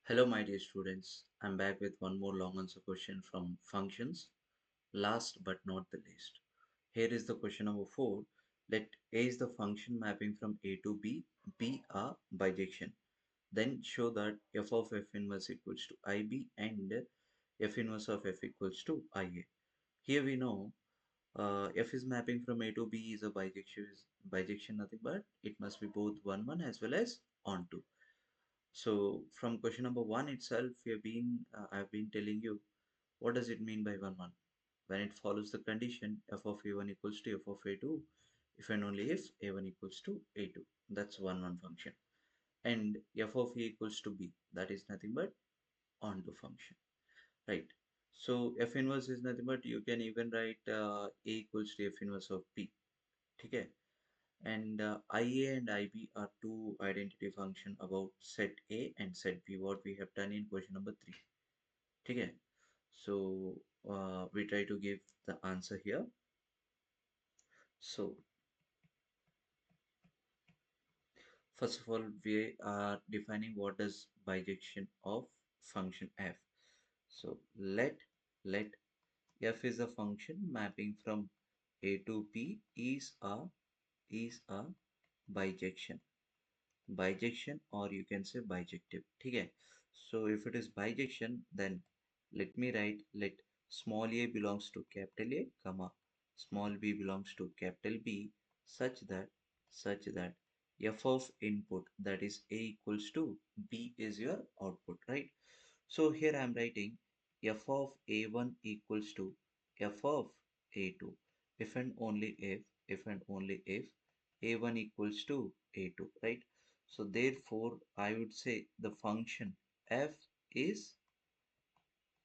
Hello, my dear students. I'm back with one more long answer question from functions. Last but not the least. Here is the question number 4. Let A is the function mapping from A to B, B a bijection. Then show that f of f inverse equals to IB and f inverse of f equals to IA. Here we know f is mapping from A to B is a bijection nothing but it must be both 1 1 as well as onto. So from question number 1 itself, I've been telling you what does it mean by 1 1 when it follows the condition f of a1 equals to f of a2 if and only if a1 equals to a2. That's 1 1 function. And f of a equals to b, that is nothing but onto function, right? So f inverse is nothing but you can even write a equals to f inverse of b. Okay, and IA and IB are two identity function about set A and set B, what we have done in question number 3. Okay, so we try to give the answer here. So first of all, we are defining what is bijection of function f. So let f is a function mapping from A to B is a bijection or you can say bijective. Okay, so if it is bijection, then let me write let small a belongs to capital A comma small b belongs to capital B such that f of input, that is a equals to b, is your output, right? So here I am writing f of a1 equals to f of a2 if and only if a1 equals to a2, right? So therefore I would say the function f is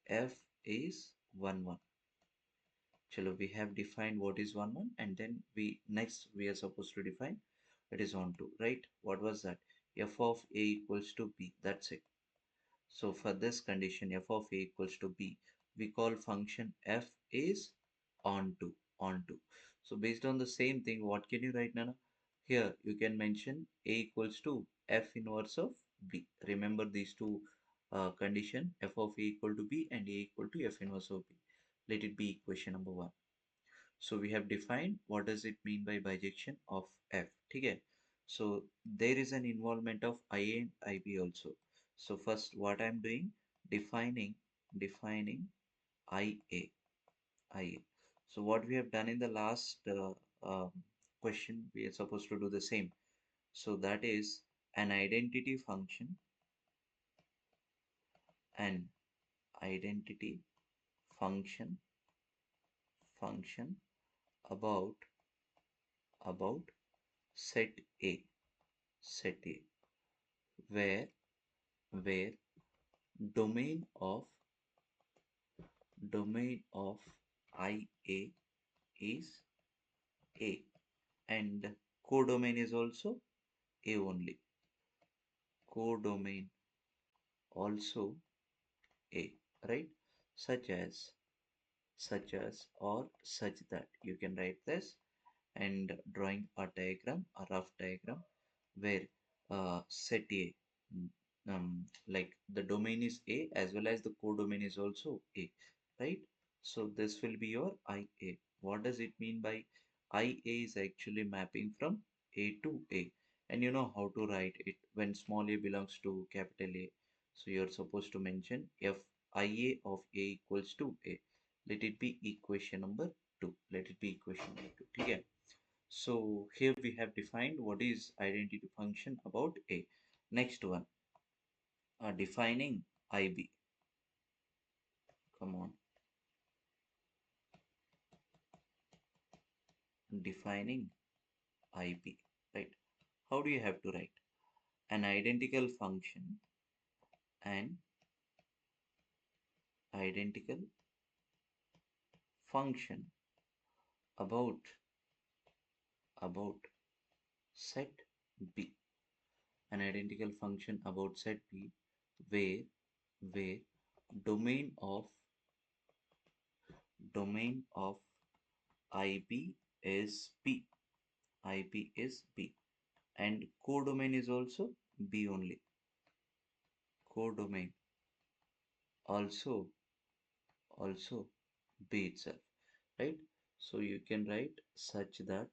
f is 1 1. Chalo, we have defined what is 1 1, and then we are supposed to define it is on 2, right? What was that? F of a equals to b, that's it. So for this condition f of a equals to b, we call function f is onto. So based on the same thing, what can you write, Nana? Here you can mention a equals to f inverse of b. Remember these two condition, f of a equal to b and a equal to f inverse of b. Let it be equation number 1. So we have defined what does it mean by bijection of f. Okay. So there is an involvement of IA and IB also. So first what I'm doing, defining IA. IA. So what we have done in the last question, we are supposed to do the same. So that is an an identity function function about about set A set A where where domain of IA is A and codomain is also A only. Codomain also A, right? Such as or such that you can write this and drawing a diagram, a rough diagram where set A, like the domain is A as well as the codomain is also A, right? So this will be your IA. What does it mean by IA is actually mapping from A to A, and you know how to write it when small a belongs to capital A. So you're supposed to mention if IA of A equals to A. Let it be equation number 2. Let it be equation number 2. Okay. So here we have defined what is identity function about A. Next one, defining IB. Come on, defining IB. Right? How do you have to write? An an identical function about about set B. An identical function about set B where where domain of domain of IB is B. IB is B and codomain is also B only. codomain also also B itself, right? So you can write such that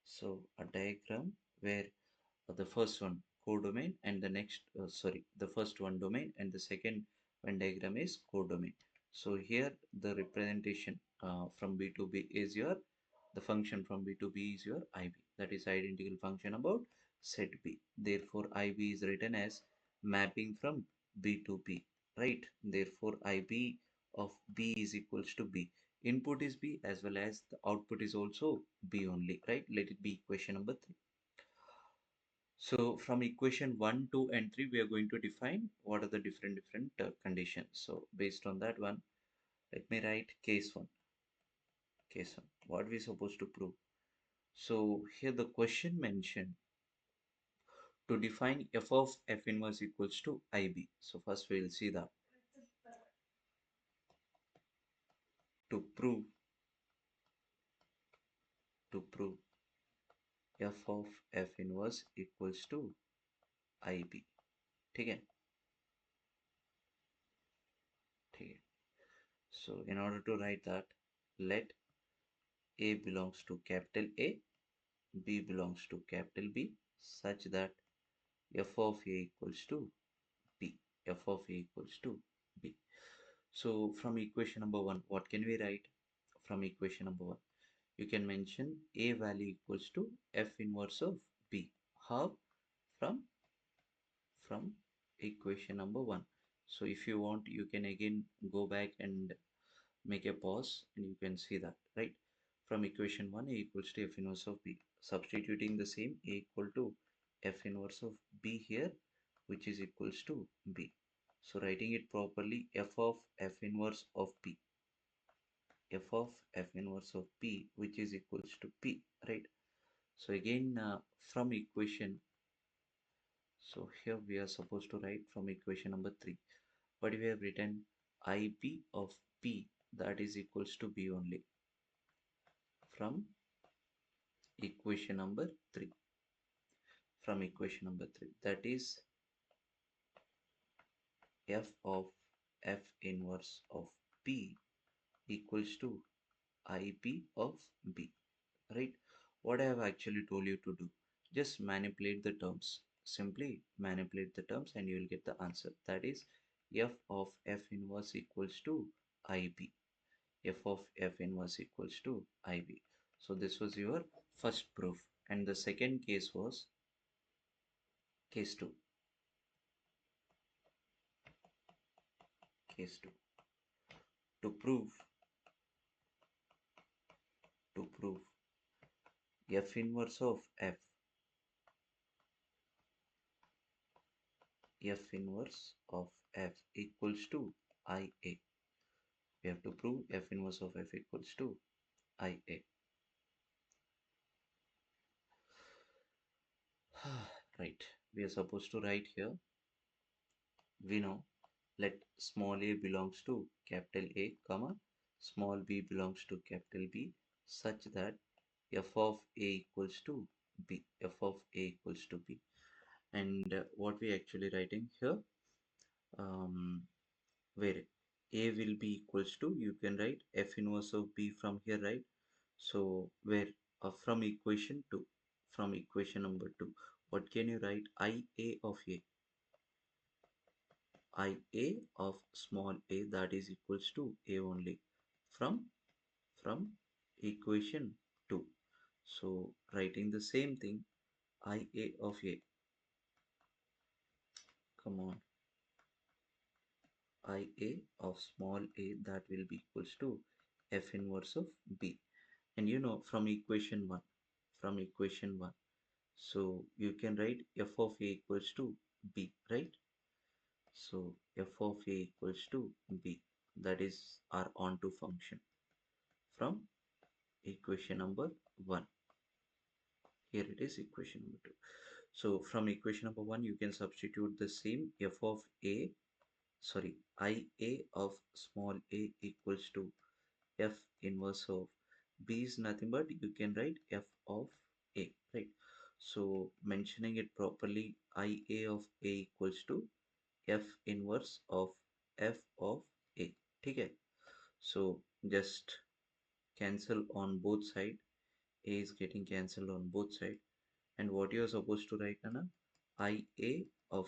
so a diagram where the first one codomain and the next the first one domain and the second Venn diagram is codomain. So here the representation from B to B is your the function from B to B is your IB, that is identical function about set B. Therefore IB is written as mapping from B to B, right? Therefore IB of B is equals to B. Input is B as well as the output is also B only, right? Let it be equation number 3. So from equation 1, 2 and 3 we are going to define what are the different conditions. So based on that one, let me write case 1. Case 1. What we supposed to prove? So here the question mentioned to define f of f inverse equals to IB. So first we will see that to prove f of f inverse equals to IB. ठीक है? ठीक है. So in order to write that, let A belongs to capital A, B belongs to capital B, such that f of A equals to B. F of A equals to B. So from equation number 1, what can we write? From equation number 1, you can mention A value equals to F inverse of B. How? From from equation number 1. So if you want, you can again go back and make a pause and you can see that, right? From equation 1, A equals to F inverse of B. Substituting the same, A equal to F inverse of B here, which is equals to B. So writing it properly, F of F inverse of B. F of F inverse of P, which is equals to P, right? So again, from equation, so here we are supposed to write from equation number 3. But we have written IB of P, that is equals to B only. From equation number 3. From equation number 3, that is f of f inverse of P equals to IB of B, right? What I have actually told you to do, just manipulate the terms, simply manipulate the terms and you will get the answer. That is f of f inverse equals to IB. F of f inverse equals to IB. So this was your first proof, and the second case was case 2. Case 2. To prove to prove f inverse of f inverse of f equals to IA. We have to prove f inverse of f equals to IA. Right, we are supposed to write here, we know, let small a belongs to capital A, comma, small b belongs to capital B, such that f of A equals to B. F of A equals to B. And what we actually writing here, um, where A will be equals to, you can write f inverse of B from here, right? So where from equation 2, from equation number 2, what can you write? IA of A. IA of small a, that is equals to A only, from equation 2. So writing the same thing, IA of A, come on, IA of small a, that will be equals to F inverse of B. And you know, from equation 1, from equation 1, so you can write F of A equals to B, right? So f of A equals to B, that is our onto function from equation number 1. Here it is equation number 2. So from equation number 1, you can substitute the same f of A, sorry, IA of small a equals to f inverse of B is nothing but you can write f of A, right? So mentioning it properly, IA of A equals to F inverse of F of A. Okay. So just cancel on both side. A is getting cancelled on both side. And what you are supposed to write, Anna? IA of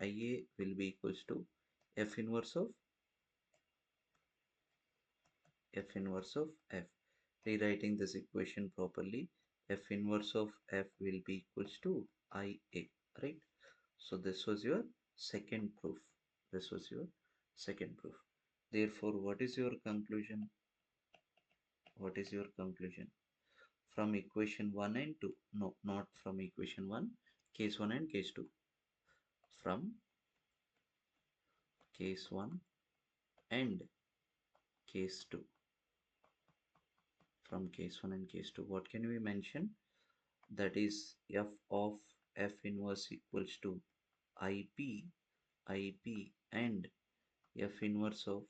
IA will be equals to F inverse of F inverse of F. Rewriting this equation properly, F inverse of F will be equals to IA, right? So this was your second proof. This was your second proof. Therefore, what is your conclusion? What is your conclusion? From equation 1 and 2. No, not from equation 1. Case 1 and case 2. From case 1 and case 2. From case 1 and case 2. What can we mention? That is f of f inverse equals to IP, IP and f inverse of